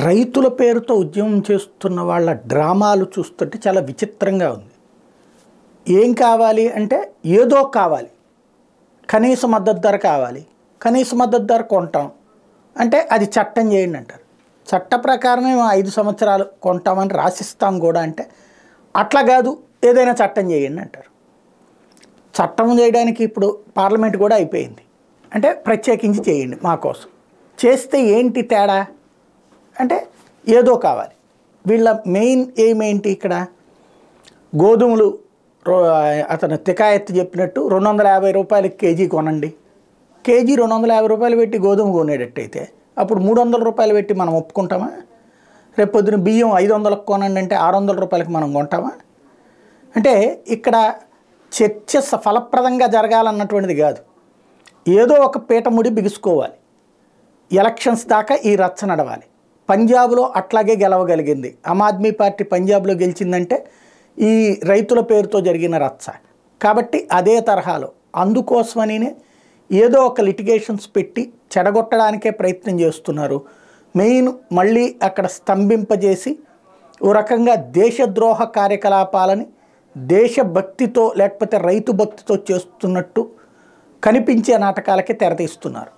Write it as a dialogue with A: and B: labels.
A: రైతుల పేరుతో ఉద్యమం చేస్తున్న వాళ్ళ డ్రామాలు చూస్తుంటే చాలా విచిత్రంగా ఉంది. ఏం కావాలి అంటే ఏదో కావాలి, కనీస మద్దతు ధర కావాలి, కనీస మద్దతు ధర కొంటాం అంటే అది చట్టం చేయండి అంటారు. చట్ట ప్రకారమే 5 సంవత్సరాలు కొంటామని రాసిస్తాం కూడా అంటే అట్లా కాదు, ఏదైనా చట్టం చేయండి అంటారు. చట్టం చేయడానికి ఇప్పుడు పార్లమెంట్ కూడా అయిపోయింది, అంటే ప్రత్యేకించి చేయండి మా కోసం. చేస్తే ఏంటి తేడా అంటే ఏదో కావాలి. వీళ్ళ మెయిన్ ఎయిమ్ ఏంటి ఇక్కడ? గోధుమలు అతను తికాయత్తు చెప్పినట్టు 250 రూపాయలకి కేజీ కొనండి. కేజీ 250 రూపాయలు పెట్టి గోధుమ కొనేటట్టయితే అప్పుడు 300 రూపాయలు పెట్టి మనం ఒప్పుకుంటామా? రేపు పొద్దున బియ్యం 500కి కొనండి అంటే 600 రూపాయలకి మనం కొంటామా? అంటే ఇక్కడ చర్చ ఫలప్రదంగా జరగాలన్నటువంటిది కాదు, ఏదో ఒక పీటముడి బిగుసుకోవాలి. ఎలక్షన్స్ దాకా ఈ రచ్చ నడవాలి. పంజాబ్లో అట్లాగే గెలవగలిగింది. ఆమ్ ఆద్మీ పార్టీ పంజాబ్లో గెలిచిందంటే ఈ రైతుల పేరుతో జరిగిన రచ్చ. కాబట్టి అదే తరహాలో అందుకోసమని ఏదో ఒక లిటిగేషన్స్ పెట్టి చెడగొట్టడానికే ప్రయత్నం చేస్తున్నారు. మెయిన్ మళ్ళీ అక్కడ స్తంభింపజేసి ఓ రకంగా దేశద్రోహ కార్యకలాపాలని దేశభక్తితో లేకపోతే రైతు భక్తితో చేస్తున్నట్టు కనిపించే నాటకాలకి తెరతీస్తున్నారు.